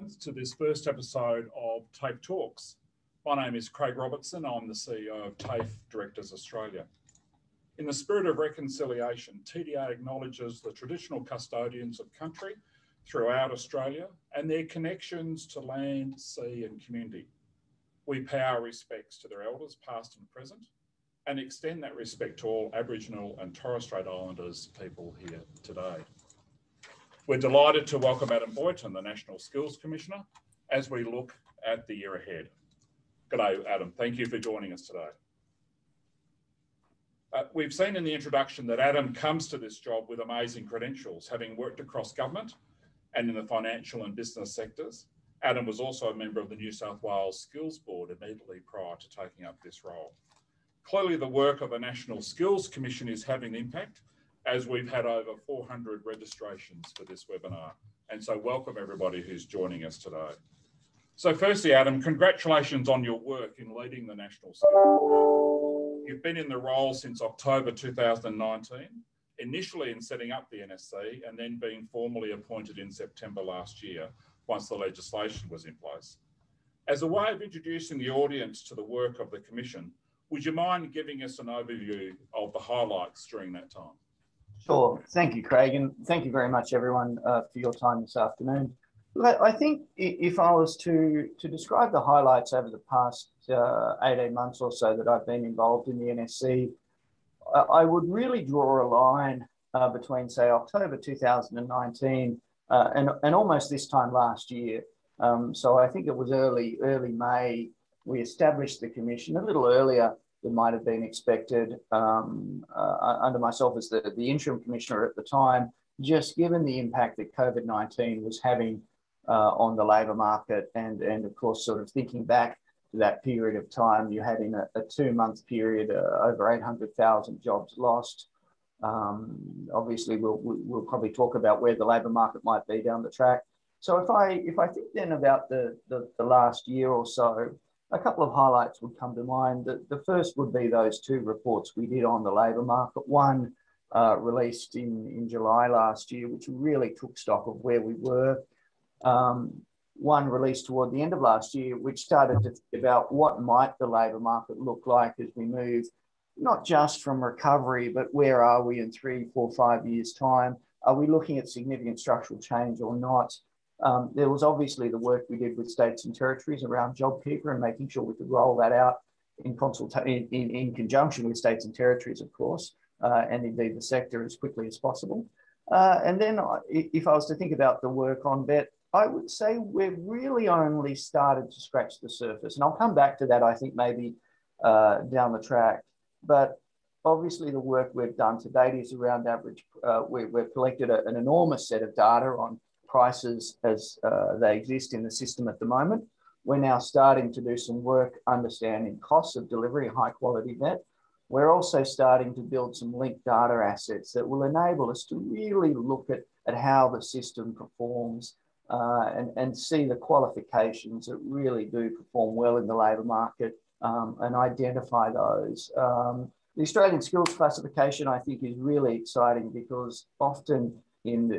To this first episode of TAFETalks. My name is Craig Robertson. I'm the CEO of TAFE Directors Australia. In the spirit of reconciliation, TDA acknowledges the traditional custodians of country throughout Australia and their connections to land, sea and community. We pay our respects to their elders, past and present, and extend that respect to all Aboriginal and Torres Strait Islanders people here today. We're delighted to welcome Adam Boyton, the National Skills Commissioner, as we look at the year ahead. G'day, Adam. Thank you for joining us today. We've seen in the introduction that Adam comes to this job with amazing credentials, having worked across government and in the financial and business sectors. Adam was also a member of the New South Wales Skills Board immediately prior to taking up this role. Clearly, the work of the National Skills Commission is having an impact, as we've had over 400 registrations for this webinar. And so welcome everybody who's joining us today. So firstly, Adam, congratulations on your work in leading the National Skills Commission. You've been in the role since October 2019, initially in setting up the NSC and then being formally appointed in September last year, once the legislation was in place. As a way of introducing the audience to the work of the Commission, would you mind giving us an overview of the highlights during that time? Sure. Thank you, Craig, and thank you very much, everyone, for your time this afternoon. I think if I was to describe the highlights over the past 18 months or so that I've been involved in the NSC, I would really draw a line between, say, October 2019 and almost this time last year. So I think it was early May, we established the Commission a little earlier than might have been expected under myself as the interim commissioner at the time, just given the impact that COVID-19 was having on the labour market and of course, sort of thinking back to that period of time, you had in a 2-month period over 800,000 jobs lost. Obviously, we'll probably talk about where the labour market might be down the track. So if I think then about the last year or so, a couple of highlights would come to mind. The first would be those 2 reports we did on the labour market. One released in July last year, which really took stock of where we were. One released toward the end of last year, which started to think about what might the labour market look like as we move, not just from recovery, but where are we in 3, 4, 5 years' time? Are we looking at significant structural change or not? There was obviously the work we did with states and territories around JobKeeper and making sure we could roll that out in conjunction with states and territories, of course, and indeed the sector as quickly as possible. And then if I was to think about the work on VET, I would say we've really only started to scratch the surface. And I'll come back to that, I think, maybe down the track. But obviously the work we've done to date is around average. We've collected an enormous set of data on prices as they exist in the system at the moment. We're now starting to do some work understanding costs of delivery high quality VET. We're also starting to build some linked data assets that will enable us to really look at how the system performs and see the qualifications that really do perform well in the labour market and identify those. The Australian Skills Classification, I think, is really exciting because often in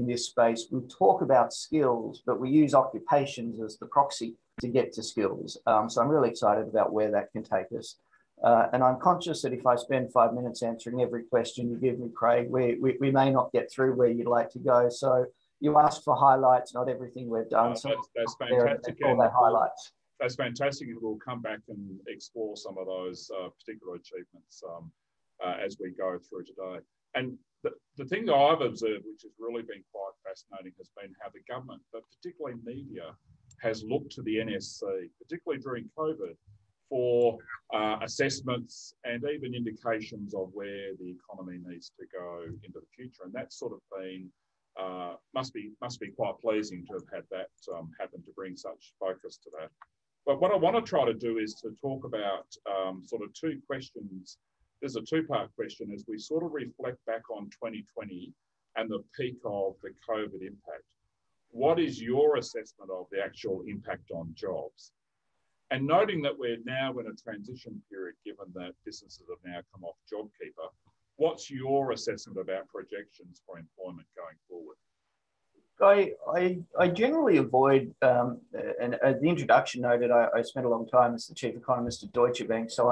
this space, we talk about skills, but we use occupations as the proxy to get to skills. So I'm really excited about where that can take us. And I'm conscious that if I spend 5 minutes answering every question you give me, Craig, we may not get through where you'd like to go. So you asked for highlights, not everything we've done. So that's fantastic. All that highlights. That's fantastic, and we'll come back and explore some of those particular achievements as we go through today. And the thing that I've observed, which has really been quite fascinating, has been how the government, but particularly media, has looked to the NSC, particularly during COVID, for assessments and even indications of where the economy needs to go into the future. And that's sort of been, must be quite pleasing to have had that happen, to bring such focus to that. But what I want to try to do is to talk about sort of 2 questions. There's a 2-part question as we sort of reflect back on 2020 and the peak of the COVID impact. What is your assessment of the actual impact on jobs? And noting that we're now in a transition period, given that businesses have now come off JobKeeper, what's your assessment about projections for employment going forward? I generally avoid, and as the introduction noted, I spent a long time as the chief economist at Deutsche Bank, so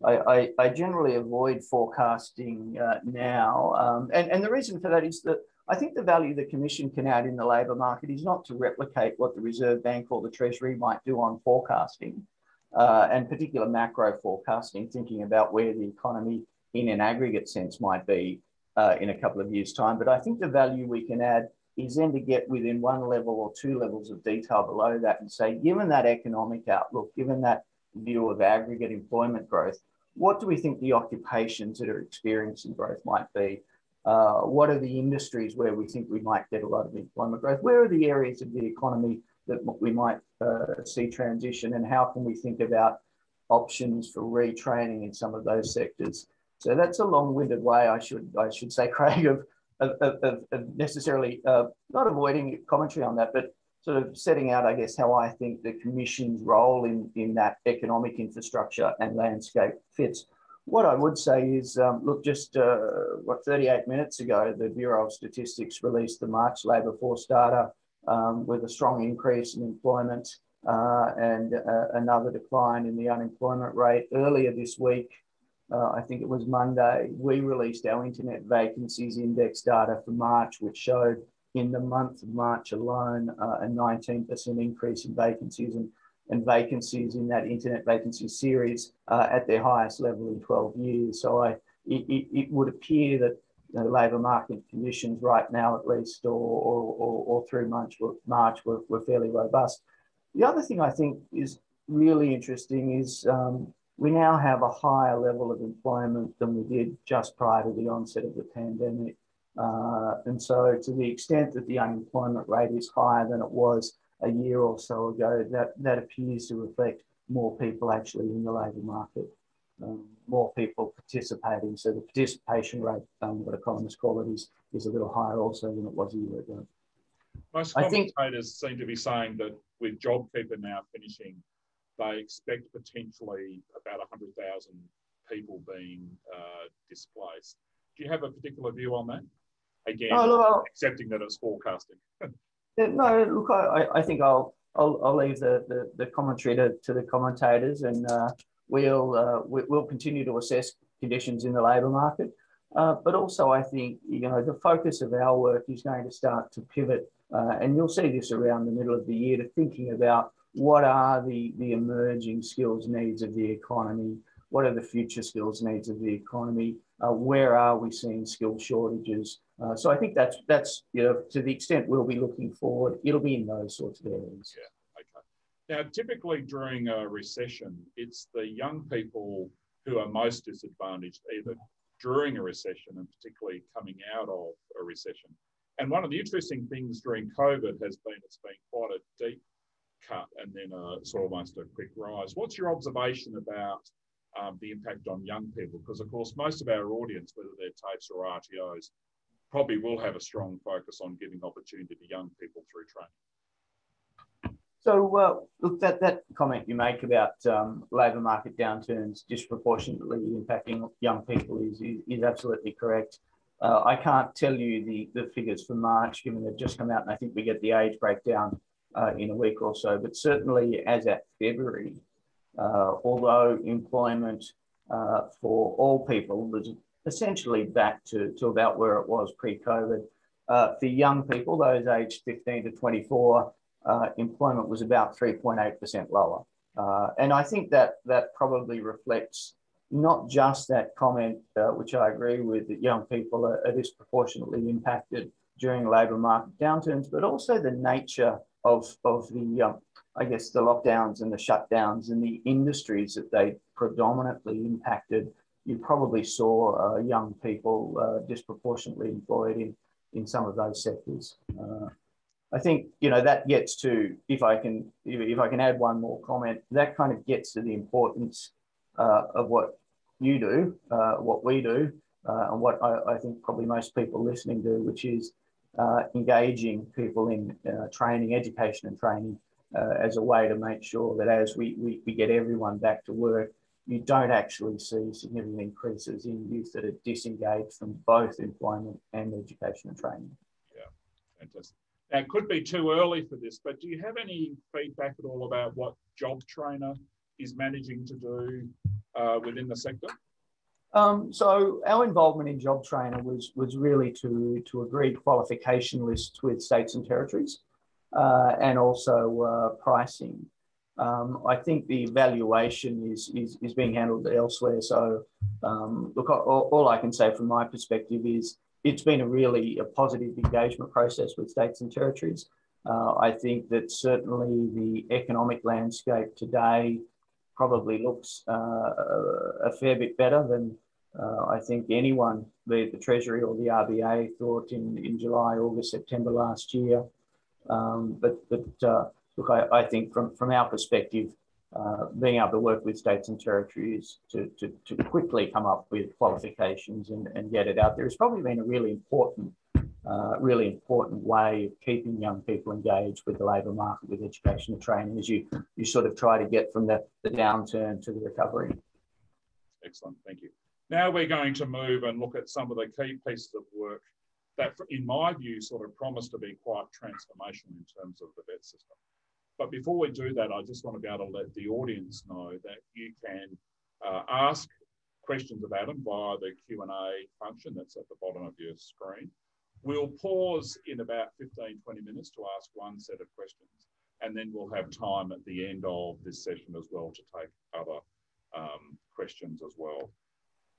I generally avoid forecasting now. And the reason for that is that I think the value the Commission can add in the labour market is not to replicate what the Reserve Bank or the Treasury might do on forecasting, and particular macro forecasting, thinking about where the economy in an aggregate sense might be in a couple of years' time. But I think the value we can add is then to get within one level or two levels of detail below that and say, given that economic outlook, given that view of aggregate employment growth, what do we think the occupations that are experiencing growth might be? What are the industries where we think we might get a lot of employment growth? Where are the areas of the economy that we might see transition, and how can we think about options for retraining in some of those sectors? So that's a long-winded way, I should say, Craig, of necessarily not avoiding commentary on that, but sort of setting out, I guess, how I think the Commission's role in that economic infrastructure and landscape fits. What I would say is, look, just 38 minutes ago, the Bureau of Statistics released the March labour force data with a strong increase in employment and another decline in the unemployment rate. Earlier this week, I think it was Monday, we released our Internet Vacancies Index data for March, which showed in the month of March alone a 19% increase in vacancies, and vacancies in that Internet Vacancy series at their highest level in 12 years. So it would appear that labour market conditions right now, at least, or through March were fairly robust. The other thing I think is really interesting is we now have a higher level of employment than we did just prior to the onset of the pandemic. And so to the extent that the unemployment rate is higher than it was a year or so ago, that appears to reflect more people actually in the labour market, more people participating. So the participation rate, what economists call it, is a little higher also than it was a year ago. Most commentators seem to be saying that with JobKeeper now finishing, they expect potentially about 100,000 people being displaced. Do you have a particular view on that? Again, accepting that it's forecasting. No, look, I think I'll leave the commentary to the commentators, and we'll continue to assess conditions in the labour market. But also, I think the focus of our work is going to start to pivot, and you'll see this around the middle of the year, to thinking about what are the emerging skills needs of the economy, what are the future skills needs of the economy, where are we seeing skill shortages. So I think that's to the extent we'll be looking forward, it'll be in those sorts of areas. Yeah, okay. Now, typically during a recession, it's the young people who are most disadvantaged, either during a recession and particularly coming out of a recession. And one of the interesting things during COVID has been it's been quite a deep cut and then sort of almost a quick rise. What's your observation about the impact on young people? Because, of course, most of our audience, whether they're TAFEs or RTOs, probably will have a strong focus on giving opportunity to young people through training. So, look, that comment you make about labour market downturns disproportionately impacting young people is absolutely correct. I can't tell you the figures for March, given they've just come out, and I think we get the age breakdown in a week or so. But certainly, as at February, although employment for all people was essentially back to about where it was pre-COVID, for young people, those aged 15 to 24, employment was about 3.8% lower. And I think that probably reflects not just that comment, which I agree with, that young people are disproportionately impacted during labour market downturns, but also the nature of the, I guess, the lockdowns and the shutdowns and the industries that they predominantly impacted. You probably saw young people disproportionately employed in some of those sectors. I think that gets to, if I can add one more comment, that kind of gets to the importance of what you do, what we do, and what I think probably most people listening do, which is engaging people in training, education and training as a way to make sure that as we get everyone back to work, you don't actually see significant increases in youth that are disengaged from both employment and education and training. Yeah, fantastic. Now, it could be too early for this, but do you have any feedback at all about what Job Trainer is managing to do within the sector? So our involvement in Job Trainer was really to agree qualification lists with states and territories, and also pricing. I think the evaluation is being handled elsewhere. So look, all I can say from my perspective is it's been a positive engagement process with states and territories. I think that certainly the economic landscape today probably looks a fair bit better than I think anyone, be it the Treasury or the RBA, thought in July, August, September last year. Look, I think from our perspective, being able to work with states and territories to quickly come up with qualifications and get it out there has probably been a really important way of keeping young people engaged with the labour market, with education and training, as you sort of try to get from the downturn to the recovery. Excellent, thank you. Now we're going to move and look at some of the key pieces of work that, in my view, sort of promise to be quite transformational in terms of the VET system. But before we do that, I just want to be able to let the audience know that you can ask questions of Adam via the Q&A function that's at the bottom of your screen. We'll pause in about 15, 20 minutes to ask one set of questions, and then we'll have time at the end of this session as well to take other questions as well.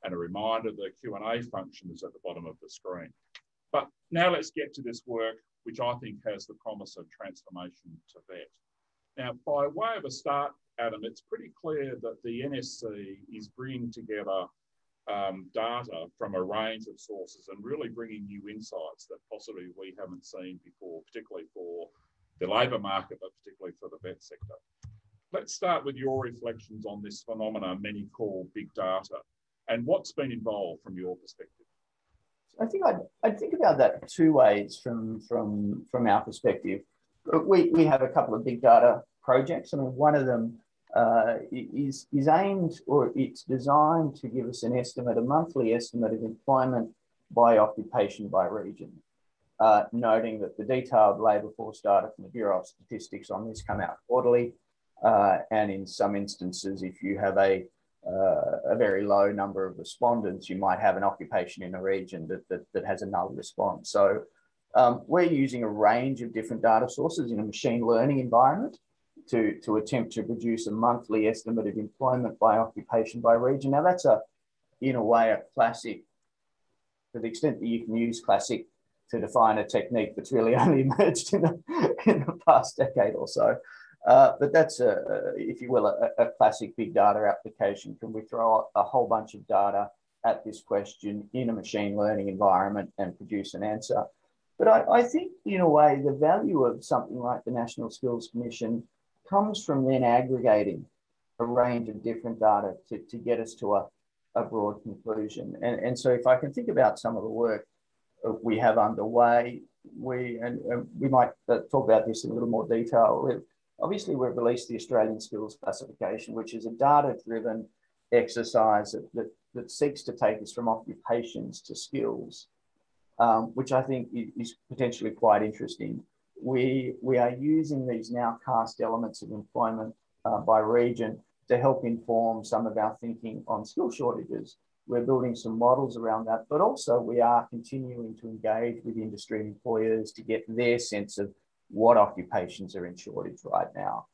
And a reminder, the Q&A function is at the bottom of the screen. But now let's get to this work, which I think has the promise of transformation to VET. Now, by way of a start, Adam, it's pretty clear that the NSC is bringing together data from a range of sources and really bringing new insights that possibly we haven't seen before, particularly for the labour market, but particularly for the VET sector. Let's start with your reflections on this phenomenon many call big data, and what's been involved from your perspective. I think I'd think about that two ways from our perspective. We have a couple of big data projects. I mean, one of them is aimed, or it's designed to give us an estimate, a monthly estimate of employment by occupation by region, noting that the detailed labour force data from the Bureau of Statistics on this come out quarterly, and in some instances, if you have a very low number of respondents, you might have an occupation in a region that has a null response. So we're using a range of different data sources in a machine learning environment to attempt to produce a monthly estimate of employment by occupation by region. Now that's in a way, a classic, to the extent that you can use classic to define a technique that's really only emerged in the past decade or so. But that's, if you will, a classic big data application. Can we throw a whole bunch of data at this question in a machine learning environment and produce an answer? But I think, in a way, the value of something like the National Skills Commission comes from then aggregating a range of different data to get us to a broad conclusion. And so if I can think about some of the work we have underway, we might talk about this in a little more detail. Obviously, we've released the Australian Skills Classification, which is a data-driven exercise that seeks to take us from occupations to skills, which I think is potentially quite interesting. We are using these now cast elements of employment by region to help inform some of our thinking on skill shortages. We're building some models around that, but also we are continuing to engage with industry and employers to get their sense of what occupations are in shortage right now.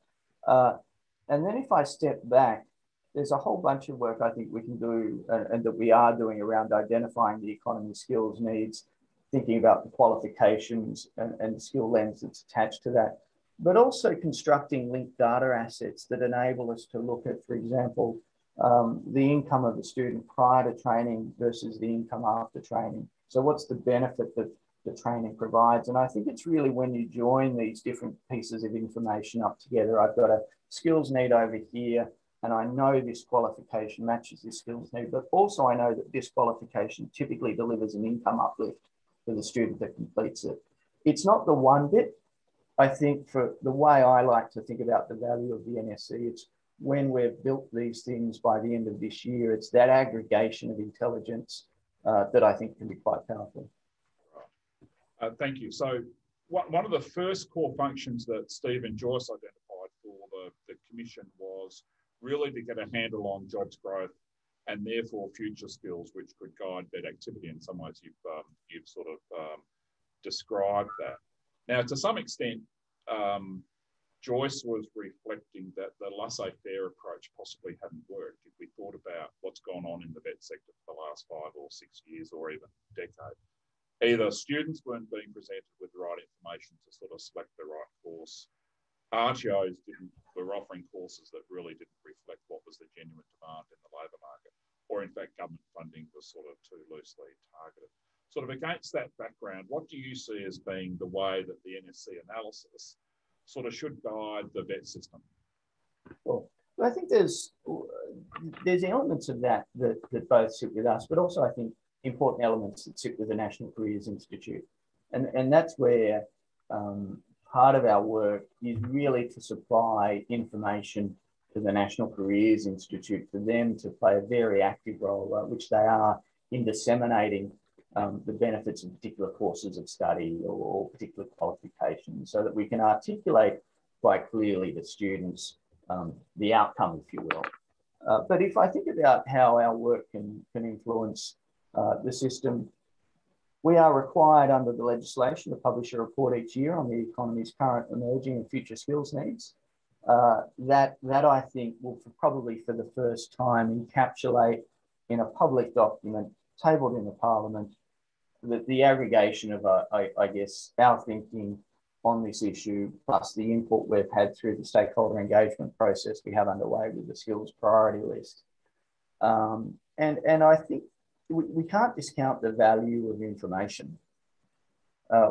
And then if I step back, there's a whole bunch of work I think we can do and that we are doing around identifying the economy skills needs, thinking about the qualifications and the skill lens that's attached to that, but also constructing linked data assets that enable us to look at, for example, the income of the student prior to training versus the income after training. So what's the benefit that the training provides? And I think it's really when you join these different pieces of information up together. I've got a skills need over here, and I know this qualification matches this skills need, but also I know that this qualification typically delivers an income uplift for the student that completes it. It's not the one bit. I think for the way I like to think about the value of the NSC, it's when we've built these things by the end of this year, it's that aggregation of intelligence that I think can be quite powerful. Thank you. So one of the first core functions that Steve and Joyce identified for the commission was really to get a handle on jobs growth and therefore future skills, which could guide that activity. In some ways, you've sort of described that. Now, to some extent, Joyce was reflecting that the laissez-faire approach possibly hadn't worked if we thought about what's gone on in the vet sector for the last 5 or 6 years or even a decade. Either students weren't being presented with the right information to sort of select the right course, RTOs were offering courses that really didn't reflect what was the genuine demand in the labour market, or in fact government funding was sort of too loosely targeted. Sort of against that background, what do you see as being the way that the NSC analysis sort of should guide the vet system? Well, I think there's elements of that both sit with us, but also I think important elements that sit with the National Careers Institute. And that's where part of our work is really to supply information to the National Careers Institute for them to play a very active role, which they are in disseminating the benefits of particular courses of study or particular qualifications so that we can articulate quite clearly to students the outcome, if you will. But if I think about how our work can influence the system, we are required under the legislation to publish a report each year on the economy's current, emerging and future skills needs. That I think will probably for the first time encapsulate in a public document tabled in the Parliament the aggregation of, I guess, our thinking on this issue, plus the input we've had through the stakeholder engagement process we have underway with the skills priority list. And I think we can't discount the value of information.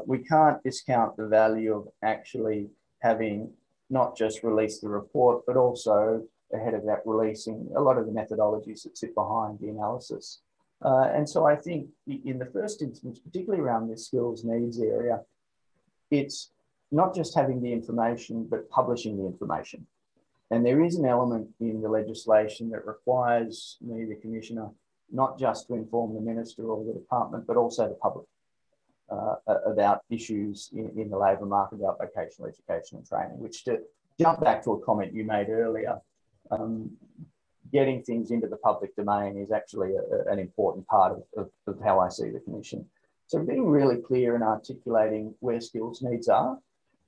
We can't discount the value of actually having not just released the report, but also ahead of that releasing a lot of the methodologies that sit behind the analysis. And so I think in the first instance, particularly around this skills needs area, it's not just having the information, but publishing the information. And there is an element in the legislation that requires me, the Commissioner, not just to inform the Minister or the Department, but also the public about issues in the labour market, about vocational education and training, which, to jump back to a comment you made earlier, getting things into the public domain is actually an important part of how I see the Commission. So being really clear in articulating where skills needs are,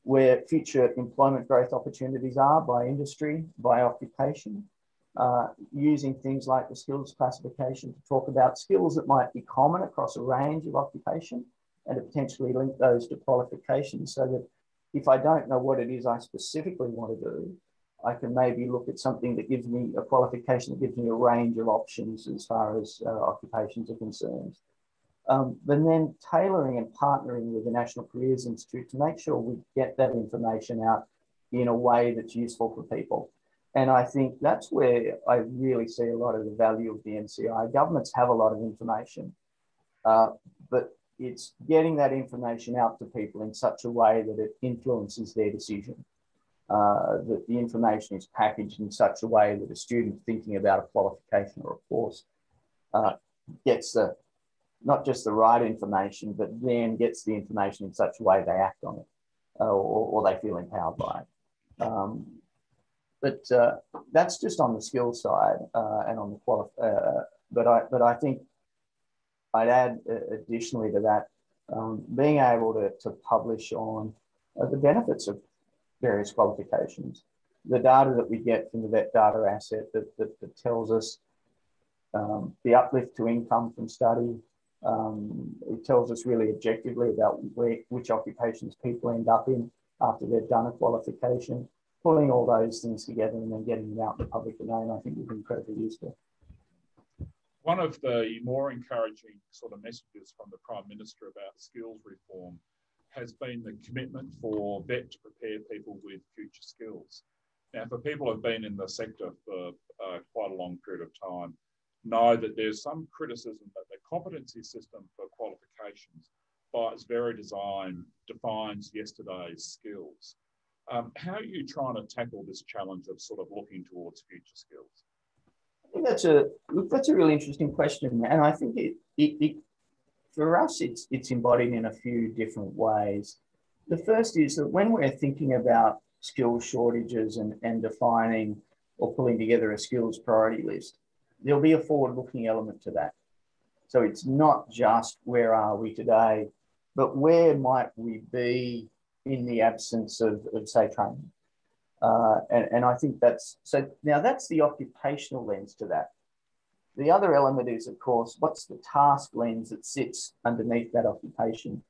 where future employment growth opportunities are by industry, by occupation, using things like the skills classification to talk about skills that might be common across a range of occupation and to potentially link those to qualifications so that if I don't know what it is I specifically want to do, I can maybe look at something that gives me a qualification that gives me a range of options as far as occupations are concerned. But then tailoring and partnering with the National Careers Institute to make sure we get that information out in a way that's useful for people. And I think that's where I really see a lot of the value of the NCI. Governments have a lot of information, but it's getting that information out to people in such a way that it influences their decision. That the information is packaged in such a way that a student thinking about a qualification or a course gets not just the right information, but then gets the information in such a way they act on it or they feel empowered by it. But that's just on the skill side and on the but I think I'd add additionally to that, being able to publish on the benefits of various qualifications. The data that we get from the vet data asset that tells us the uplift to income from study. It tells us really objectively about which occupations people end up in after they've done a qualification. Pulling all those things together and then getting them out in the public domain, I think would be incredibly useful. One of the more encouraging sort of messages from the Prime Minister about skills reform has been the commitment for VET to prepare people with future skills. Now, for people who have been in the sector for quite a long period of time, know that there's some criticism that the competency system for qualifications, by its very design, defines yesterday's skills. How are you trying to tackle this challenge of sort of looking towards future skills? I think that's a really interesting question, and I think it for us it's embodied in a few different ways. The first is that when we're thinking about skills shortages and defining or pulling together a skills priority list, there'll be a forward-looking element to that. So it's not just where are we today, but where might we be in the absence of say, training. And I think that's, so now that's the occupational lens to that. The other element is, of course, what's the task lens that sits underneath that occupation?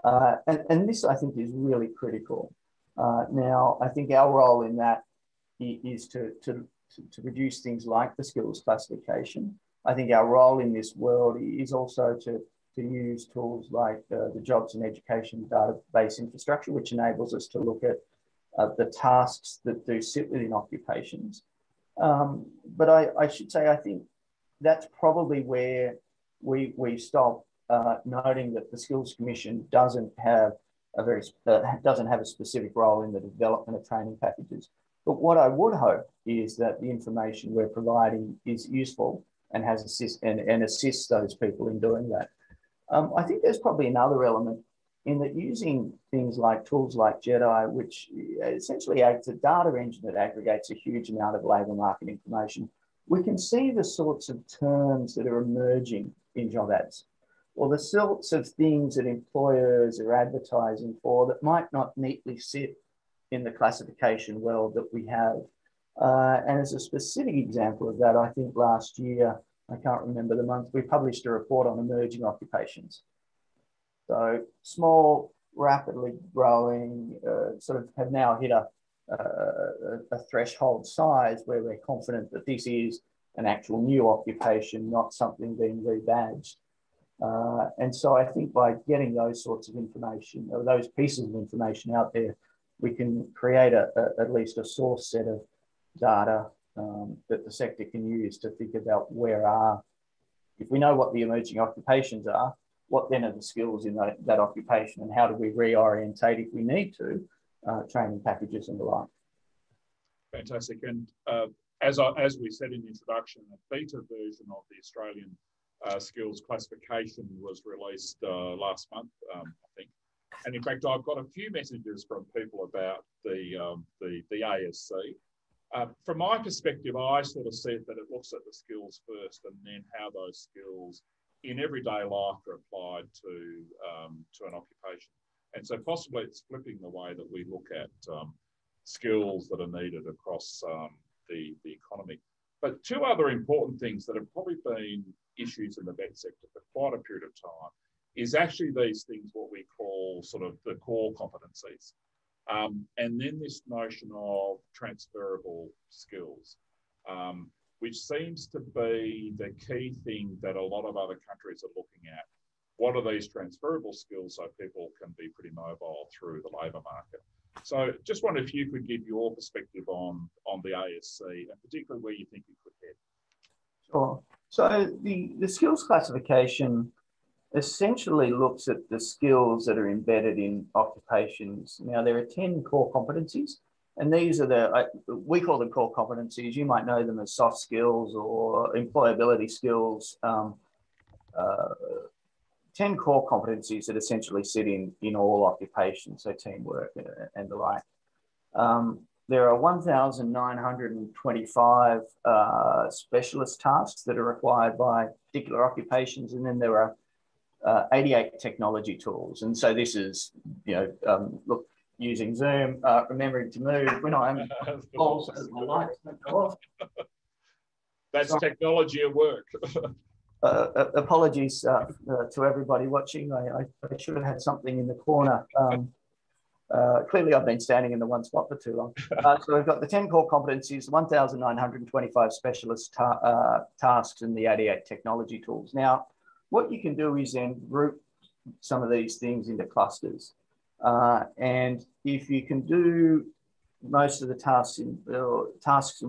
And this, I think, is really critical. Now, I think our role in that is to produce things like the skills classification. I think our role in this world is also to use tools like the Jobs and Education database infrastructure, which enables us to look at the tasks that do sit within occupations. But I should say, I think that's probably where we stop, noting that the Skills Commission doesn't have a specific role in the development of training packages. But what I would hope is that the information we're providing is useful and assists those people in doing that. I think there's probably another element in that using things like tools like JEDI, which essentially acts as a data engine that aggregates a huge amount of labour market information, we can see the sorts of terms that are emerging in job ads, or the sorts of things that employers are advertising for that might not neatly sit in the classification world that we have. And as a specific example of that, I think last year, I can't remember the month, we published a report on emerging occupations. So small, rapidly growing, sort of have now hit a threshold size where we're confident that this is an actual new occupation, not something being rebadged. And so I think by getting those sorts of information, or those pieces of information out there, we can create at least a source set of data that the sector can use to think about if we know what the emerging occupations are, what then are the skills in that occupation, and how do we reorientate if we need to, training packages and the like. Fantastic. And as we said in the introduction, a beta version of the Australian skills classification was released last month, I think. And in fact, I've got a few messages from people about the ASC. From my perspective, I sort of see it that it looks at the skills first and then how those skills in everyday life are applied to an occupation. And so possibly it's flipping the way that we look at skills that are needed across the economy. But two other important things that have probably been issues in the vet sector for quite a period of time is actually these things, what we call sort of the core competencies. And then this notion of transferable skills, which seems to be the key thing that a lot of other countries are looking at. What are these transferable skills so people can be pretty mobile through the labour market? So just wonder if you could give your perspective on the ASC and particularly where you think it could head. Sure. So the skills classification essentially looks at the skills that are embedded in occupations. Now, there are 10 core competencies, and these are we call them core competencies. You might know them as soft skills or employability skills. 10 core competencies that essentially sit in all occupations, so teamwork and the like. There are 1,925 specialist tasks that are required by particular occupations, and then there are 88 technology tools. And so this is, look, using Zoom, remembering to move when I'm also my lights don't go off. That's technology at work. Apologies to everybody watching. I should have had something in the corner. Clearly, I've been standing in the one spot for too long. So we've got the 10 core competencies, 1,925 specialist tasks, and the 88 technology tools. Now, what you can do is then group some of these things into clusters. And if you can do most of the tasks in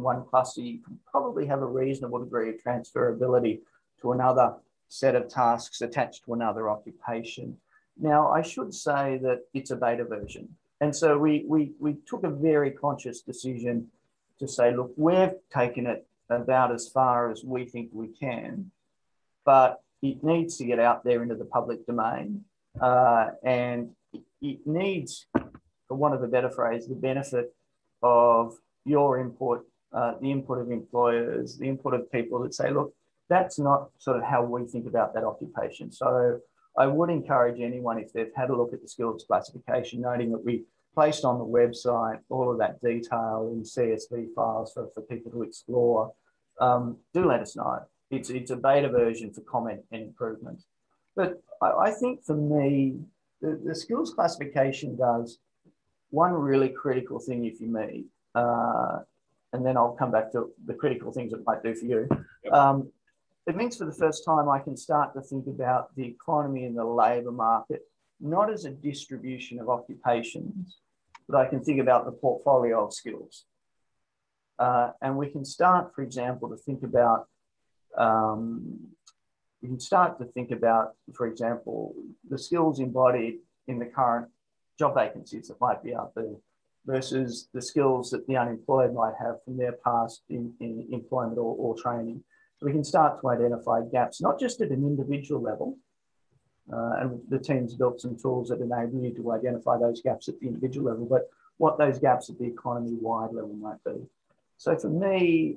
one cluster, you can probably have a reasonable degree of transferability to another set of tasks attached to another occupation. Now, I should say that it's a beta version. And so we took a very conscious decision to say, look, we've taken it about as far as we think we can, but it needs to get out there into the public domain. And it needs for want of a better phrase, the benefit of your input, the input of employers, the input of people that say, look, that's not sort of how we think about that occupation. So I would encourage anyone, if they've had a look at the skills classification, noting that we placed on the website all of that detail in CSV files for people to explore, do let us know. It's a beta version for comment and improvement. But I think for me, the skills classification does one really critical thing if you me, and then I'll come back to the critical things it might do for you. Yep. It means for the first time I can start to think about the economy and the labour market, not as a distribution of occupations, but I can think about the portfolio of skills. And we can start, for example, to think about, for example, the skills embodied in the current job vacancies that might be out there versus the skills that the unemployed might have from their past in employment or training. So we can start to identify gaps, not just at an individual level, and the team's built some tools that enable you to identify those gaps at the individual level, but what those gaps at the economy-wide level might be. So for me,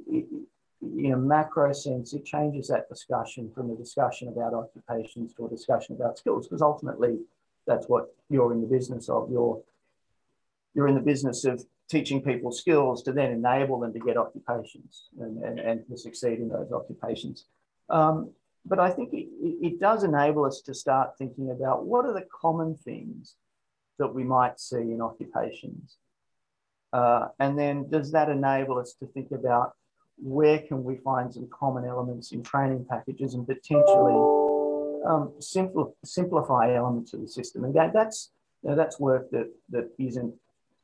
in a macro sense, it changes that discussion from a discussion about occupations to a discussion about skills, because ultimately that's what you're in the business of. You're in the business of teaching people skills to then enable them to get occupations and to succeed in those occupations. But I think it does enable us to start thinking about what are the common things that we might see in occupations. And then does that enable us to think about where can we find some common elements in training packages and potentially simplify elements of the system. And that's work that isn't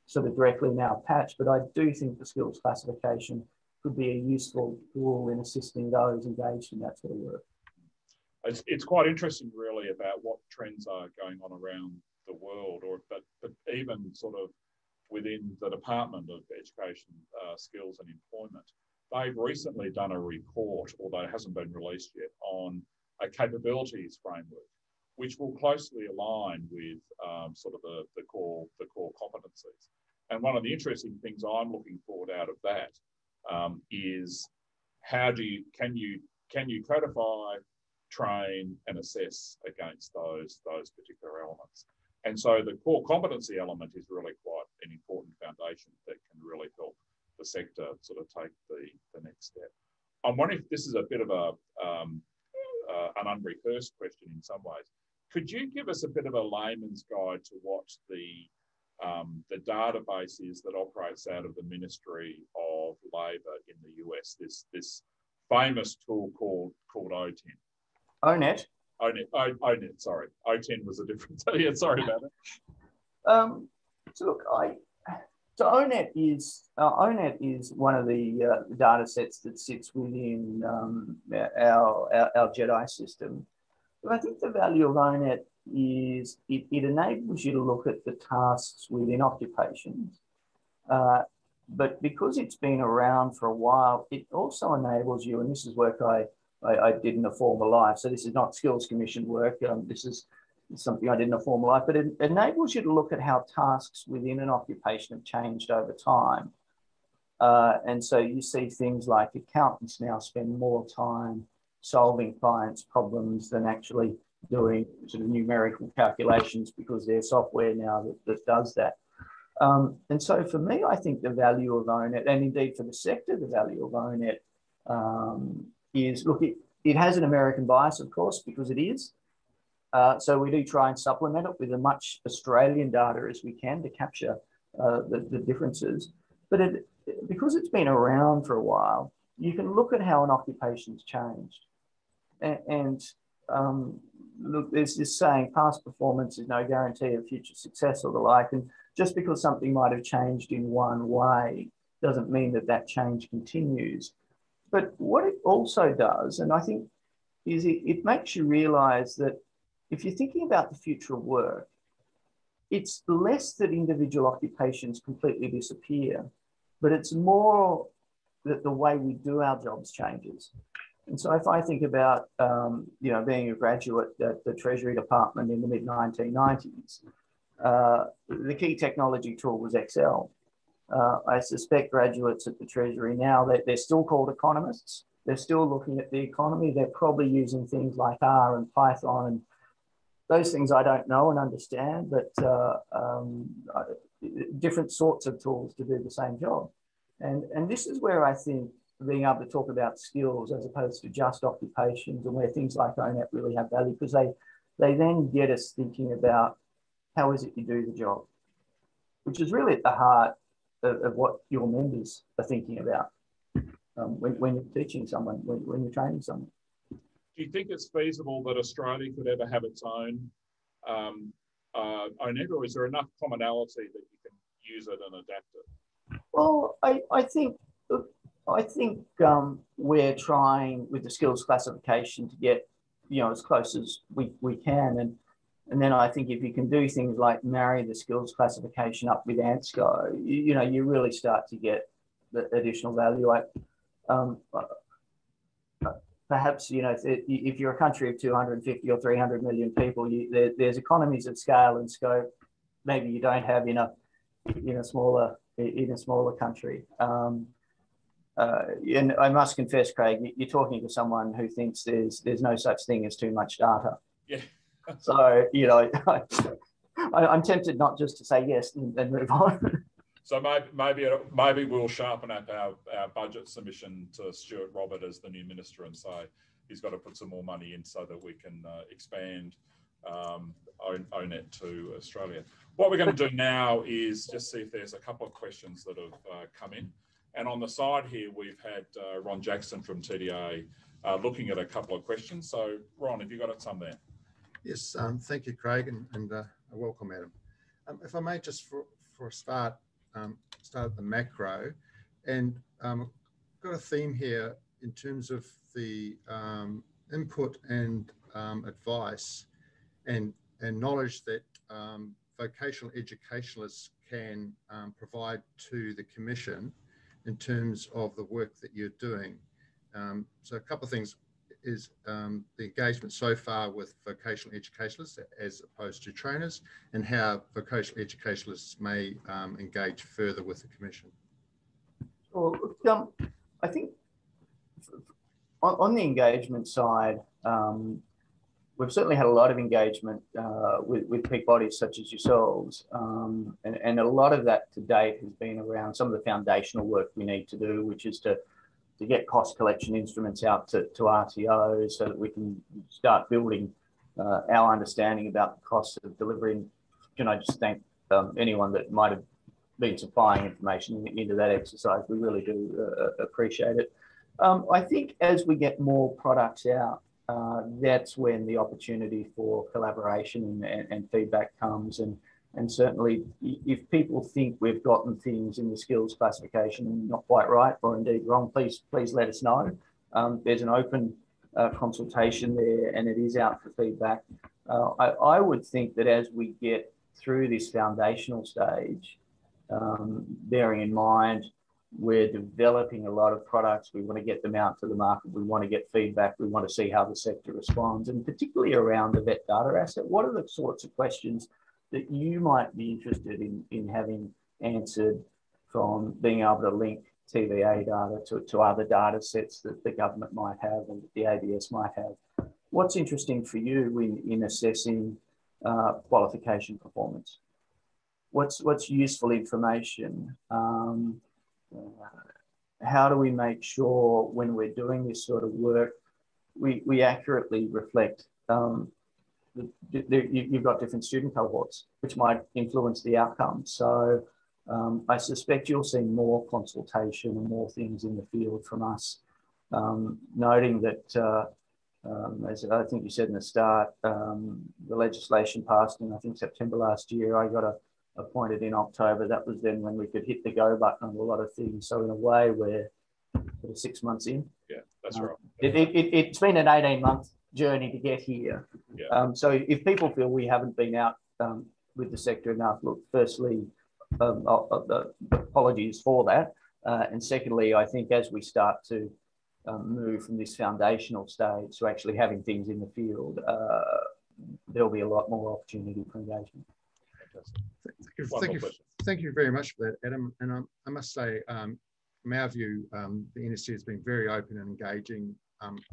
sort of directly now patched, but I do think the skills classification could be a useful tool in assisting those engaged in that sort of work. It's quite interesting, really, about what trends are going on around the world, but even sort of within the Department of Education, Skills and Employment. They've recently done a report, although it hasn't been released yet, on a capabilities framework, which will closely align with sort of the core competencies. And one of the interesting things I'm looking forward out of that is can you codify, train, and assess against those particular elements. And so the core competency element is really quite an important foundation that can really help the sector sort of take the next step. I'm wondering if this is a bit of an unrehearsed question in some ways. Could you give us a bit of a layman's guide to what the database is that operates out of the Ministry of Labour in the US? This famous tool called OTEN. ONET. ONET. Sorry, OTEN was a different. Yeah, sorry about it. So look, ONET is one of the data sets that sits within our JEDI system. But I think the value of ONET is it enables you to look at the tasks within occupations. But because it's been around for a while, it also enables you, and this is work I did in a former life, so this is not Skills Commission work, this is something I did in a former life, but it enables you to look at how tasks within an occupation have changed over time. And so you see things like accountants now spend more time solving clients' problems than actually doing sort of numerical calculations because there's software now that does that. And so for me, I think the value of ONET, and indeed for the sector, the value of ONET is, look, it has an American bias, of course, because it is. So we do try and supplement it with as much Australian data as we can to capture the differences. But because it's been around for a while, you can look at how an occupation's changed. And look, there's this saying, past performance is no guarantee of future success or the like. And just because something might have changed in one way doesn't mean that that change continues. But what it also does, and I think, is it makes you realise that if you're thinking about the future of work, it's less that individual occupations completely disappear, but it's more that the way we do our jobs changes. And so if I think about, being a graduate at the Treasury Department in the mid-1990s, the key technology tool was Excel. I suspect graduates at the Treasury now, they're still called economists. They're still looking at the economy. They're probably using things like R and Python, and those things I don't know and understand, but different sorts of tools to do the same job. And this is where I think being able to talk about skills as opposed to just occupations, and where things like ONET really have value, because they then get us thinking about how is it you do the job, which is really at the heart of what your members are thinking about when you're teaching someone, when you're training someone. Do you think it's feasible that Australia could ever have its own ONET, or is there enough commonality that you can use it and adapt it? Well, I think we're trying with the skills classification to get, as close as we can. And then I think if you can do things like marry the skills classification up with ANSCO, you really start to get the additional value. Perhaps, if you're a country of 250 or 300 million people, there's economies of scale and scope maybe you don't have in a smaller country. And I must confess, Craig, you're talking to someone who thinks there's no such thing as too much data. Yeah. So, I'm tempted not just to say yes and move on. So maybe we'll sharpen up our budget submission to Stuart Robert as the new minister and say he's got to put some more money in so that we can expand ONET to Australia. What we're going to do now is just see if there's a couple of questions that have come in. And on the side here, we've had Ron Jackson from TDA looking at a couple of questions. So, Ron, have you got some there? Yes, thank you, Craig, and welcome, Adam. If I may just for a start at the macro, and got a theme here in terms of the input and advice and knowledge that vocational educationalists can provide to the Commission in terms of the work that you're doing. So a couple of things is the engagement so far with vocational educationalists as opposed to trainers, and how vocational educationalists may engage further with the Commission. Well, I think on the engagement side, we've certainly had a lot of engagement with peak bodies such as yourselves, and a lot of that to date has been around some of the foundational work we need to do, which is to get cost collection instruments out to RTOs so that we can start building our understanding about the costs of delivering. Can I just thank anyone that might have been supplying information into that exercise? We really do appreciate it. I think as we get more products out, that's when the opportunity for collaboration and feedback comes. And certainly, if people think we've gotten things in the skills classification not quite right or indeed wrong, please let us know. There's an open consultation there, and it is out for feedback. I would think that as we get through this foundational stage, bearing in mind we're developing a lot of products, we want to get them out to the market, we want to get feedback, we want to see how the sector responds, and particularly around the vet data asset. What are the sorts of questions that you might be interested in having answered, from being able to link TVA data to other data sets that the government might have and the ABS might have? What's interesting for you in assessing qualification performance? What's useful information? How do we make sure when we're doing this sort of work, we accurately reflect you've got different student cohorts, which might influence the outcome. So I suspect you'll see more consultation and more things in the field from us, noting that, as I think you said in the start, the legislation passed in, I think, September last year. I got appointed in October. That was then when we could hit the go button on a lot of things. So in a way, we're sort of 6 months in. Yeah, that's right. It's been an 18-month journey to get here. Yeah. So if people feel we haven't been out with the sector enough, look, firstly, apologies for that. And secondly, I think as we start to move from this foundational stage to actually having things in the field, there'll be a lot more opportunity for engagement. Fantastic. Thank you very much for that, Adam. And I must say, from our view, the NSC has been very open and engaging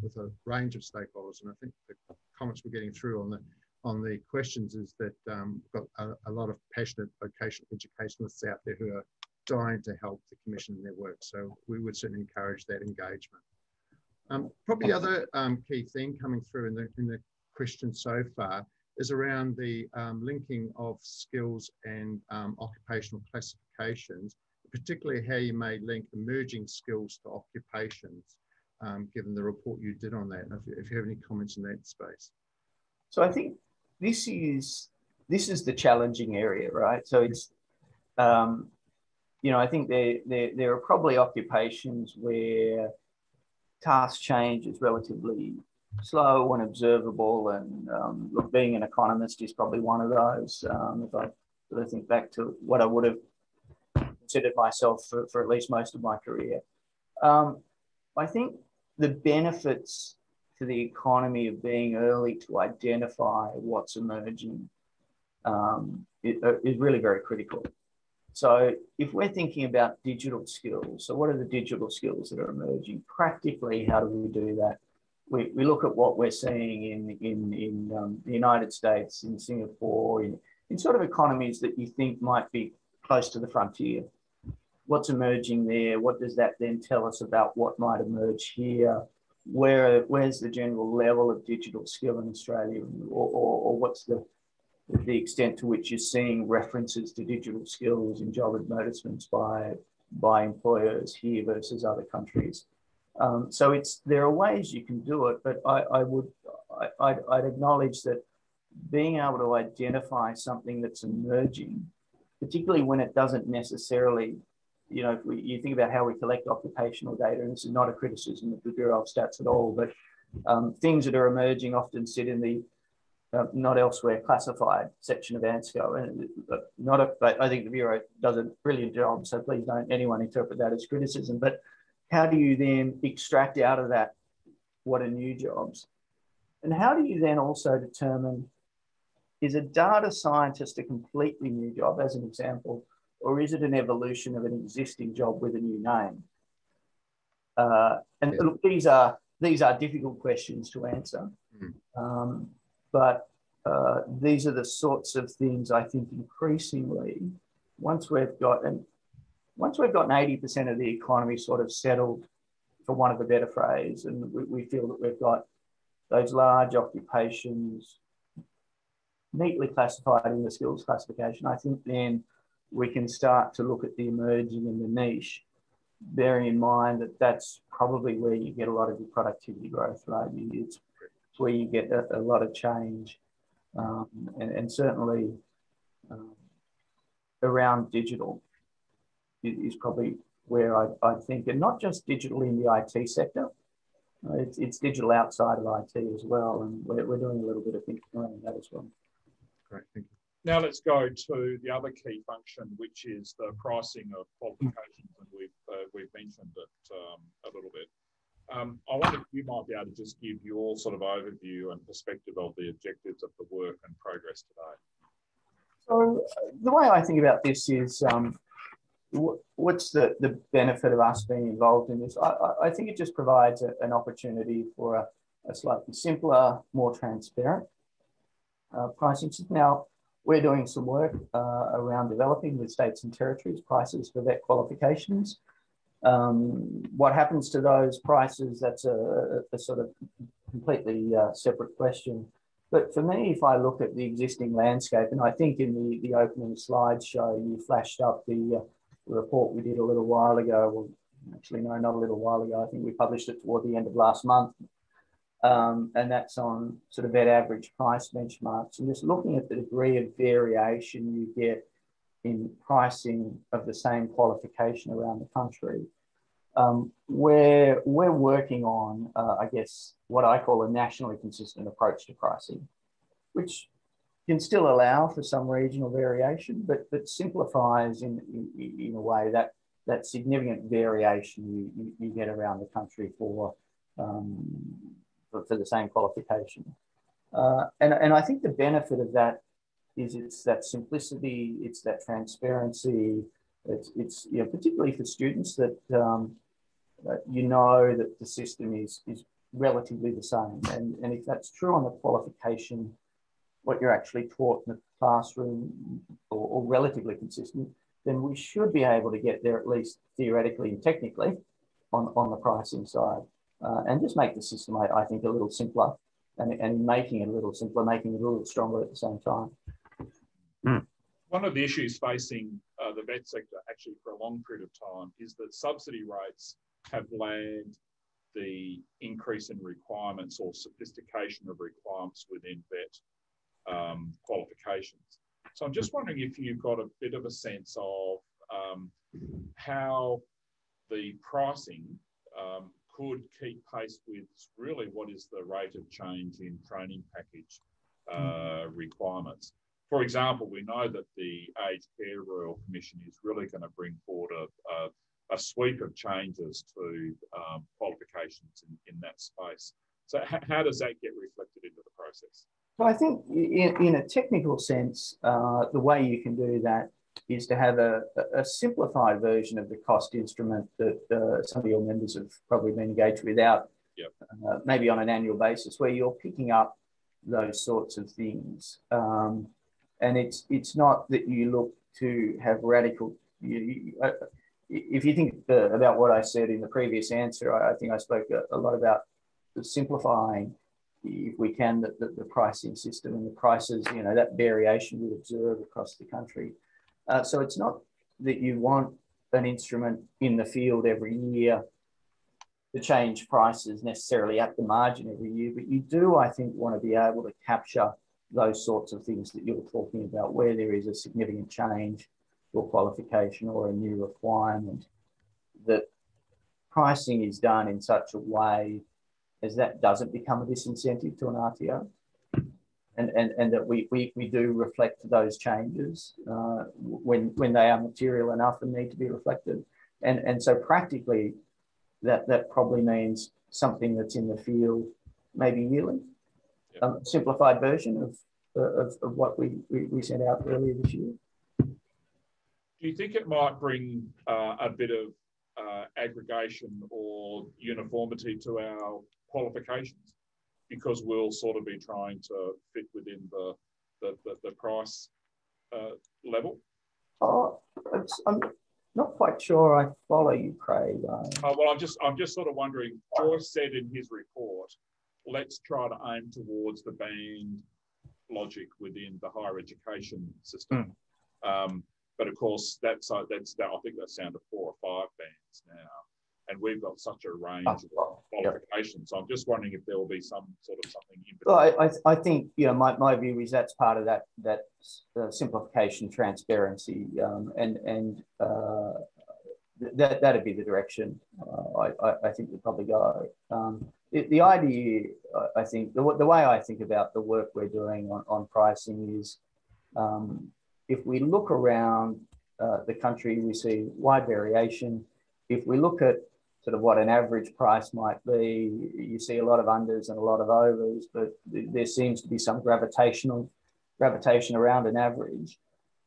with a range of stakeholders. And I think the comments we're getting through on the questions is that we've got a lot of passionate vocational educationalists out there who are dying to help the Commission in their work. So we would certainly encourage that engagement. Probably the other key theme coming through in the questions so far is around the linking of skills and occupational classifications, particularly how you may link emerging skills to occupations, given the report you did on that. If you have any comments in that space. So I think this is the challenging area, right? So it's, you know, I think there are probably occupations where task change is relatively slow and observable, and look, being an economist is probably one of those. If I sort of think back to what I would have considered myself for at least most of my career, I think the benefits to the economy of being early to identify what's emerging is really very critical. So if we're thinking about digital skills, so what are the digital skills that are emerging? Practically, how do we do that? We look at what we're seeing in the United States, in Singapore, in sort of economies that you think might be close to the frontier. What's emerging there? What does that then tell us about what might emerge here? Where's the general level of digital skill in Australia, or what's the extent to which you're seeing references to digital skills in job advertisements by employers here versus other countries? So there are ways you can do it, but I'd acknowledge that being able to identify something that's emerging, particularly when it doesn't necessarily, you know, if you think about how we collect occupational data, and this is not a criticism of the Bureau of Stats at all, but things that are emerging often sit in the not elsewhere classified section of ANSCO. And I think the Bureau does a brilliant job, so please don't anyone interpret that as criticism. But how do you then extract out of that what are new jobs? And how do you then also determine, is a data scientist a completely new job, as an example, or is it an evolution of an existing job with a new name? And look, these are difficult questions to answer. But these are the sorts of things I think increasingly, once we've gotten 80% of the economy sort of settled, for want of a better phrase, and we feel that we've got those large occupations neatly classified in the skills classification, I think then we can start to look at the emerging and the niche, bearing in mind that that's probably where you get a lot of your productivity growth, right? It's where you get a lot of change, and certainly around digital is probably where I think, and not just digital in the IT sector, it's digital outside of IT as well, and we're doing a little bit of thinking around that as well. Great, thank you. Now let's go to the other key function, which is the pricing of qualifications, and we've mentioned it a little bit. I wonder if you might be able to just give your sort of overview and perspective of the objectives of the work and progress today. So the way I think about this is, what's the benefit of us being involved in this? I think it just provides an opportunity for a slightly simpler, more transparent pricing system. Now, we're doing some work around developing with states and territories prices for vet qualifications. What happens to those prices, that's a sort of completely separate question. But for me, if I look at the existing landscape, and I think in the opening slideshow, you flashed up the report we did a little while ago. Well, actually, no, not a little while ago. I think we published it toward the end of last month. And that's on sort of vet average price benchmarks. And just looking at the degree of variation you get in pricing of the same qualification around the country, we're working on, I guess, what I call a nationally consistent approach to pricing, which can still allow for some regional variation, but simplifies in a way that significant variation you get around the country for the same qualification. And I think the benefit of that is it's that simplicity, it's that transparency. It's you know, particularly for students that you know that the system is relatively the same. And if that's true on the qualification, what you're actually taught in the classroom or relatively consistent, then we should be able to get there at least theoretically and technically on the pricing side. And just make the system, I think, a little simpler, and making it a little simpler, making it a little stronger at the same time. One of the issues facing the vet sector actually for a long period of time is that subsidy rates have lagged the increase in requirements or sophistication of requirements within vet qualifications. So I'm just wondering if you've got a bit of a sense of how the pricing could keep pace with really what is the rate of change in training package requirements. For example, we know that the Aged Care Royal Commission is really going to bring forward a sweep of changes to qualifications in that space. So how does that get reflected into the process? So I think in a technical sense, the way you can do that is to have a simplified version of the cost instrument that some of your members have probably been engaged without, maybe on an annual basis, where you're picking up those sorts of things. And it's not that you look to have radical, if you think about what I said in the previous answer, I think I spoke a lot about the simplifying, if we can, the pricing system and the prices, you know, that variation we observe across the country. So it's not that you want an instrument in the field every year to change prices necessarily at the margin every year, but you do, I think, want to be able to capture those sorts of things that you're talking about, where there is a significant change or qualification or a new requirement, that pricing is done in such a way as that doesn't become a disincentive to an RTO, and that we do reflect those changes when they are material enough and need to be reflected. And so practically, that probably means something that's in the field maybe yearly. Simplified version of what we sent out earlier this year. Do you think it might bring a bit of aggregation or uniformity to our qualifications, because we'll sort of be trying to fit within the price level? I'm not quite sure I follow you, Craig. Well, I'm just sort of wondering. Joyce said in his report, let's try to aim towards the band logic within the higher education system. But of course, I think that's down to 4 or 5 bands now, and we've got such a range of qualifications. So I'm just wondering if there will be some sort of something in between. Well, I think, you know, my view is that's part of that simplification, transparency, and that'd be the direction I think we'd probably go. The idea, I think, the way I think about the work we're doing on pricing is, if we look around the country, we see wide variation. If we look at sort of what an average price might be, you see a lot of unders and a lot of overs, but there seems to be some gravitation around an average.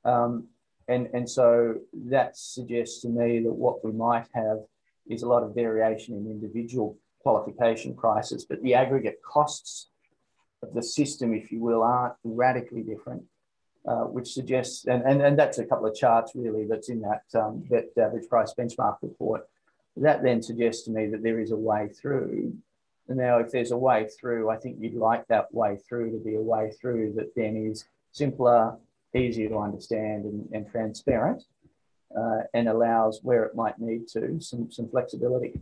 And so that suggests to me that what we might have is a lot of variation in individual qualification prices, but the aggregate costs of the system, if you will, aren't radically different, which suggests, and that's a couple of charts really that's in that average price benchmark report. That then suggests to me that there is a way through. And now, if there's a way through, I think you'd like that way through to be a way through that then is simpler, easier to understand and transparent, and allows, where it might need to, some flexibility.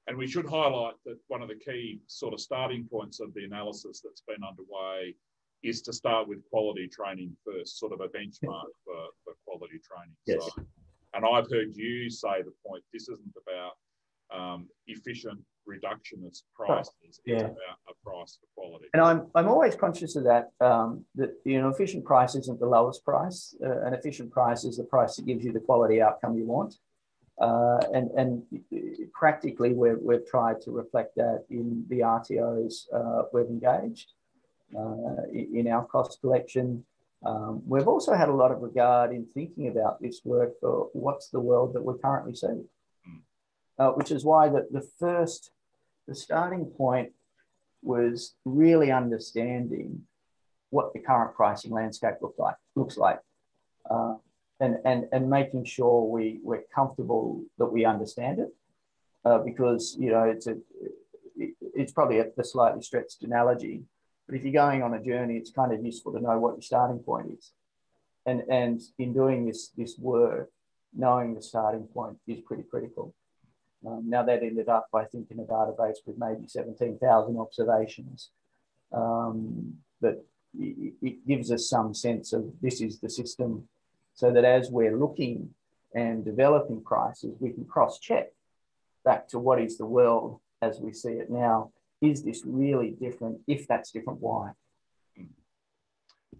And we should highlight that one of the key sort of starting points of the analysis that's been underway is to start with quality training first, sort of a benchmark for quality training. Yes. So, and I've heard you say the point, this isn't about efficient reductionist prices, it's about a price for quality. And I'm always conscious of that, that, you know, efficient price isn't the lowest price. An efficient price is the price that gives you the quality outcome you want. And practically, we've tried to reflect that in the RTOs we've engaged. in our cost collection. We've also had a lot of regard in thinking about this work for what's the world that we're currently seeing, which is why the starting point was really understanding what the current pricing landscape looks like, and making sure we're comfortable that we understand it, because it's probably a slightly stretched analogy, but if you're going on a journey, it's kind of useful to know what your starting point is, and in doing this work, knowing the starting point is pretty critical. Now that ended up, I think, in a database with maybe 17,000 observations, but it gives us some sense of this is the system, so that as we're looking and developing prices, we can cross-check back to what is the world as we see it now. Is this really different? If that's different, why?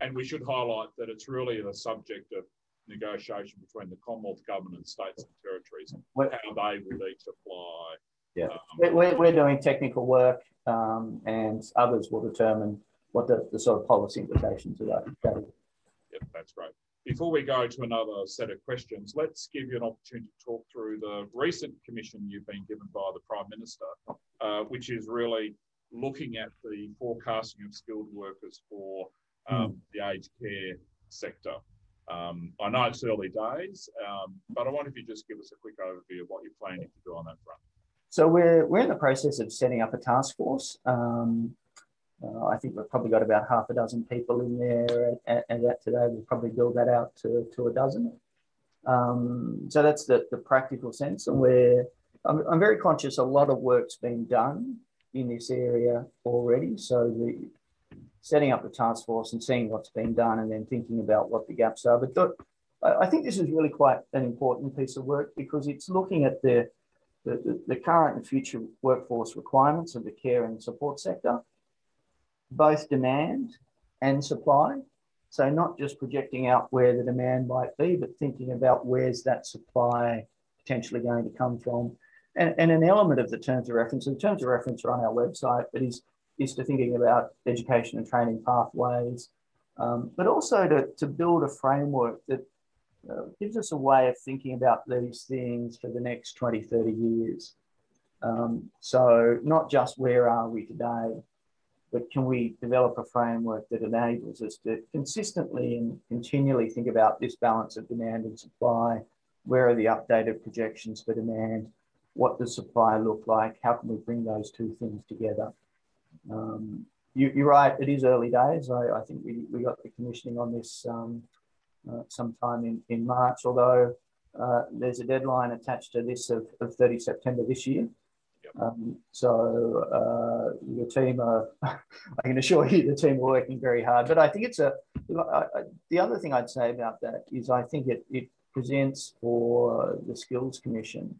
And we should highlight that it's really the subject of negotiation between the Commonwealth Government, states and territories, how they will each apply. Yeah, we're doing technical work, and others will determine what the sort of policy implications of that. Yep, that's great. Before we go to another set of questions, let's give you an opportunity to talk through the recent commission you've been given by the Prime Minister, which is really looking at the forecasting of skilled workers for the aged care sector. I know it's early days, but I wonder if you just give us a quick overview of what you're planning to do on that front. So we're in the process of setting up a task force. I think we've probably got about half a dozen people in there, and that today we'll probably build that out to a dozen. So that's the practical sense, and I'm very conscious a lot of work's been done in this area already. So setting up the task force and seeing what's been done, and then thinking about what the gaps are. But I think this is really quite an important piece of work, because it's looking at the current and future workforce requirements of the care and support sector, both demand and supply. So not just projecting out where the demand might be, but thinking about where's that supply potentially going to come from. And an element of the terms of reference, and the terms of reference are on our website, but is to thinking about education and training pathways, but also to build a framework that gives us a way of thinking about these things for the next 20, 30 years. So not just where are we today, but can we develop a framework that enables us to consistently and continually think about this balance of demand and supply? Where are the updated projections for demand? What does supply look like? How can we bring those two things together? You're right, it is early days. I think we got the commissioning on this sometime in March, although there's a deadline attached to this of 30 September this year. So your team are, I can assure you the team are working very hard. But I think it's the other thing I'd say about that is I think it presents for the Skills Commission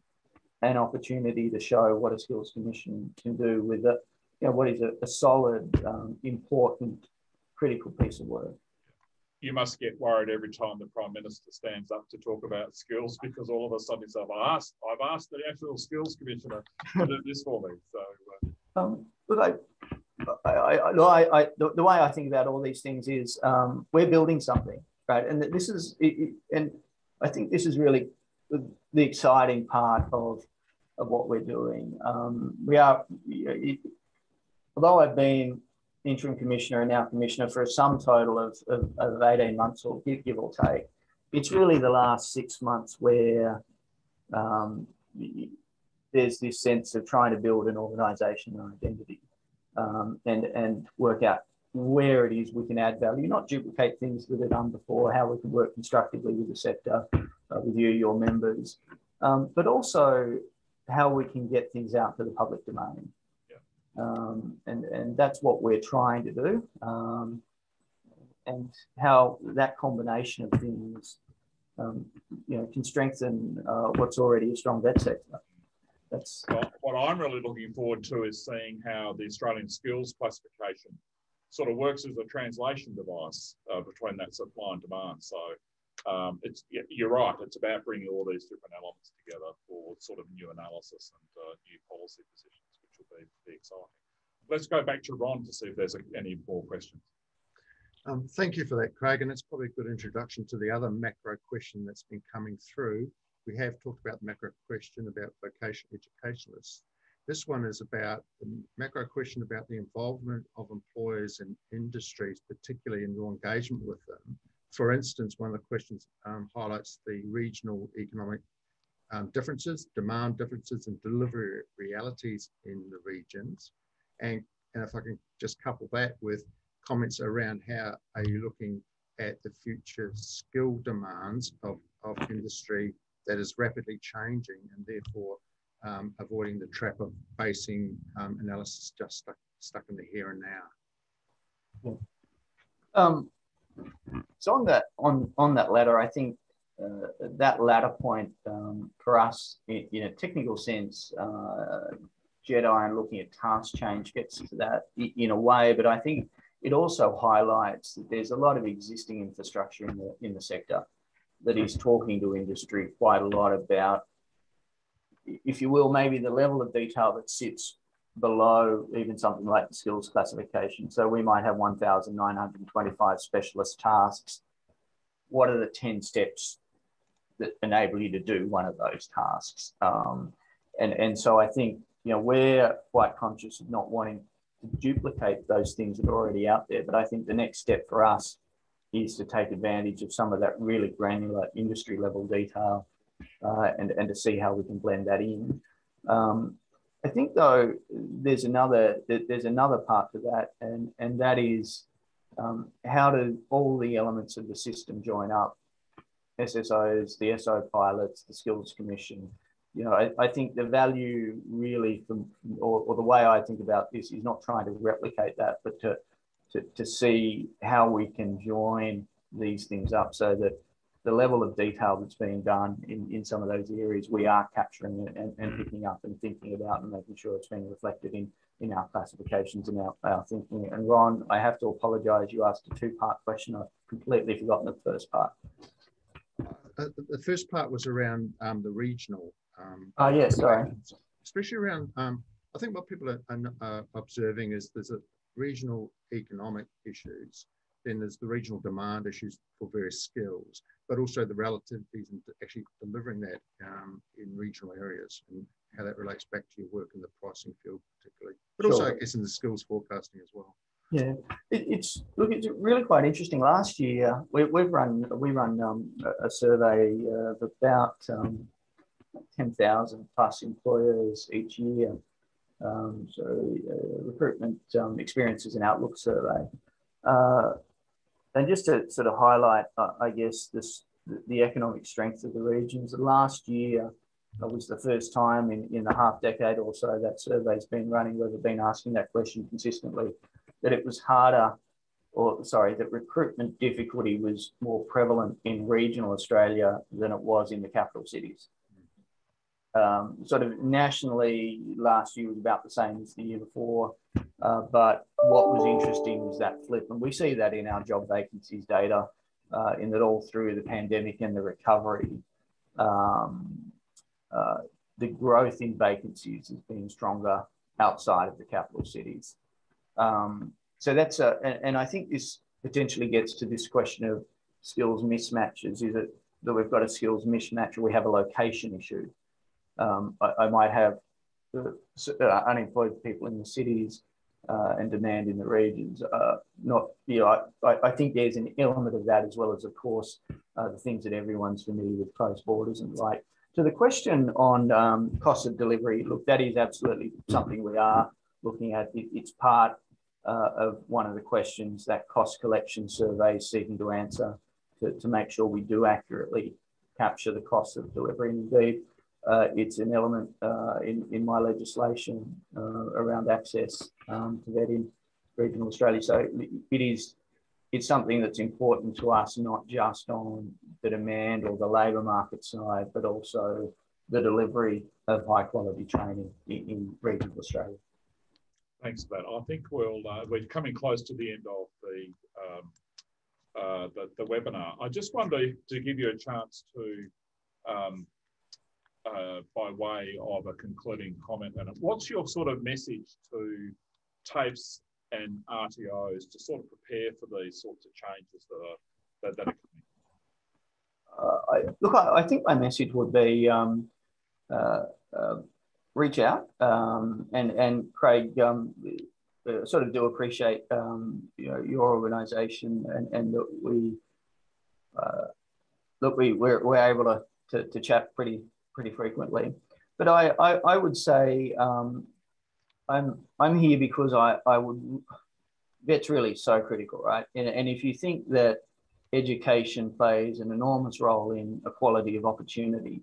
an opportunity to show what a Skills Commission can do with it. What is a solid, important, critical piece of work. You must get worried every time the Prime Minister stands up to talk about skills, because all of a sudden he's I've asked the actual Skills Commissioner to do this for me. So, look, the way I think about all these things is we're building something, right? And this is, and I think this is really the exciting part of what we're doing. We are, although I've been interim commissioner and now commissioner for some total of 18 months, or give or take, it's really the last 6 months where there's this sense of trying to build an organisation and identity, and work out where it is we can add value, not duplicate things that are done before, how we can work constructively with the sector, with you, your members, but also how we can get things out to the public domain. And that's what we're trying to do, and how that combination of things, can strengthen what's already a strong vet sector. That's what I'm really looking forward to is seeing how the Australian skills classification sort of works as a translation device between that supply and demand. So you're right, it's about bringing all these different elements together for sort of new analysis and new policy positions, which will be exciting. let's go back to Ron to see if there's any more questions. Thank you for that, Craig, and it's probably a good introduction to the other macro question that's been coming through. We have talked about the macro question about vocational educationalists. This one is about the macro question about the involvement of employers and industries, particularly in your engagement with them. For instance, one of the questions highlights the regional economic differences, demand differences, and delivery realities in the regions. And if I can just couple that with comments around how are you looking at the future skill demands of industry that is rapidly changing, and therefore avoiding the trap of basing analysis just stuck in the here and now. So on that latter, I think that latter point for us, in a technical sense, Jedi and looking at task change gets to that in a way, but I think it also highlights that there's a lot of existing infrastructure in the sector that is talking to industry quite a lot about, if you will, maybe the level of detail that sits below even something like the skills classification. So we might have 1,925 specialist tasks. What are the 10 steps that enable you to do one of those tasks? And so I think, we're quite conscious of not wanting to duplicate those things that are already out there. But I think the next step for us is to take advantage of some of that really granular industry level detail and to see how we can blend that in. I think though, there's another part to that, and that is how do all the elements of the system join up? SSOs, the SO pilots, the Skills Commission. I think the value really or the way I think about this is not trying to replicate that, but to see how we can join these things up so that the level of detail that's being done in some of those areas, we are capturing it and picking up and thinking about and making sure it's being reflected in our classifications and our thinking. And Ron, I have to apologise, you asked a two-part question. I've completely forgotten the first part. The first part was around the regional. Yeah, sorry. Especially around, I think what people are observing is there's a regional economic issues, then there's the regional demand issues for various skills, but also the relativities and actually delivering that in regional areas and how that relates back to your work in the pricing field particularly, but also I guess in the skills forecasting as well. Yeah, it's really quite interesting. Last year we run a survey of about 10,000 plus employers each year. Recruitment experiences and outlook survey. And just to sort of highlight, I guess, the economic strength of the regions. Last year was the first time in the half decade or so that survey's been running where we've been asking that question consistently, that it was harder, that recruitment difficulty was more prevalent in regional Australia than it was in the capital cities. Sort of nationally, last year was about the same as the year before. But what was interesting was that flip. And we see that in our job vacancies data, in that all through the pandemic and the recovery, the growth in vacancies has been stronger outside of the capital cities. So that's and I think this potentially gets to this question of skills mismatches. Is it that we've got a skills mismatch or we have a location issue? I might have unemployed people in the cities and demand in the regions. I think there's an element of that as well as, of course, the things that everyone's familiar with, closed borders and the like. To the question on cost of delivery, look, that is absolutely something we are looking at. It's part of one of the questions that cost collection survey is seeking to answer to make sure we do accurately capture the cost of delivery. And indeed, it's an element in my legislation around access to that in regional Australia. So it's something that's important to us, not just on the demand or the labour market side, but also the delivery of high quality training in regional Australia. Thanks for that. I think we're coming close to the end of the webinar. I just wanted to give you a chance to, by way of a concluding comment, and what's your sort of message to TAFEs and RTOs to sort of prepare for these sorts of changes that are coming? I think my message would be reach out, and Craig, sort of do appreciate your organisation, and that we're able to chat pretty frequently. But I would say I'm here because vet's really so critical, right? And if you think that education plays an enormous role in equality of opportunity,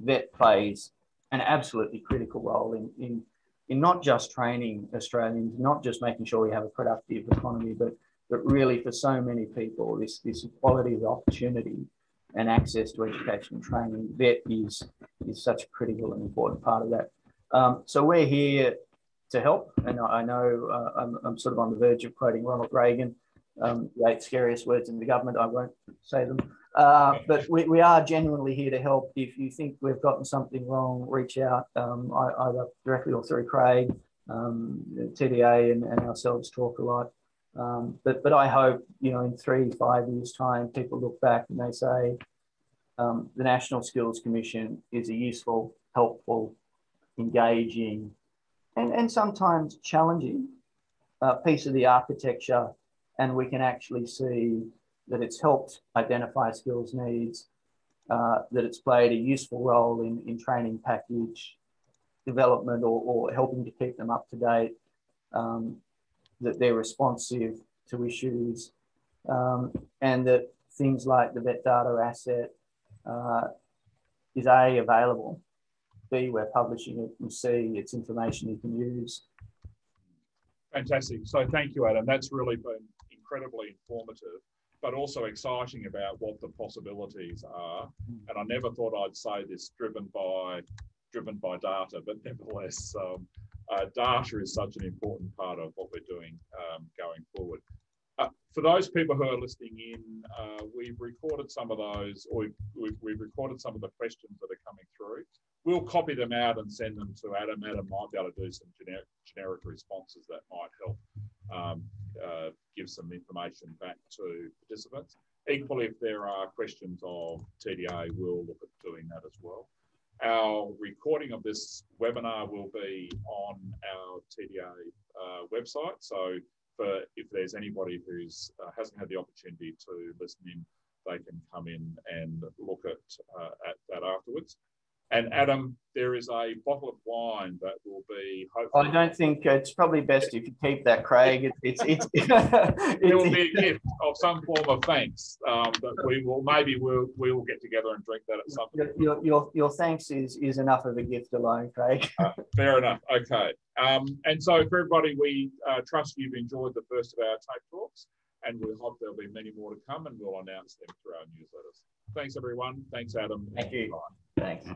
vet plays an absolutely critical role in not just training Australians, not just making sure we have a productive economy, but really for so many people, this equality of opportunity and access to education and training, vet is such a critical and important part of that. So we're here to help, and I know I'm sort of on the verge of quoting Ronald Reagan, the 8 scariest words in the government. I won't say them. But we are genuinely here to help. If you think we've gotten something wrong, reach out, either directly or through Craig. TDA and ourselves talk a lot. But I hope, in 3-5 years' time, people look back and they say the National Skills Commission is a useful, helpful, engaging, and sometimes challenging piece of the architecture, and we can actually see that it's helped identify skills needs, that it's played a useful role in training package development or helping to keep them up to date, that they're responsive to issues, and that things like the vet data asset is A, available, B, we're publishing it, and C, it's information you can use. Fantastic. So thank you, Adam. That's really been incredibly informative, but also exciting about what the possibilities are. And I never thought I'd say this driven by data, but nevertheless, data is such an important part of what we're doing going forward. For those people who are listening in, we've recorded some of those, or we've recorded some of the questions that are coming through. We'll copy them out and send them to Adam. Adam might be able to do some generic responses that might help give some information back to participants. Equally, if there are questions of TDA, we'll look at doing that as well. Our recording of this webinar will be on our TDA website. So if there's anybody who hasn't had the opportunity to listen in, they can come in and look at that afterwards. And Adam, there is a bottle of wine that will be hopefully... I don't think it's probably best if you keep that, Craig. There will be a gift of some form of thanks that we'll get together and drink that at some point. Your thanks is enough of a gift alone, Craig. Fair enough. Okay. And so for everybody, we trust you've enjoyed the first of our TAFETalks, and we hope there'll be many more to come, and we'll announce them through our newsletters. Thanks, everyone. Thanks, Adam. Thank you. Thanks.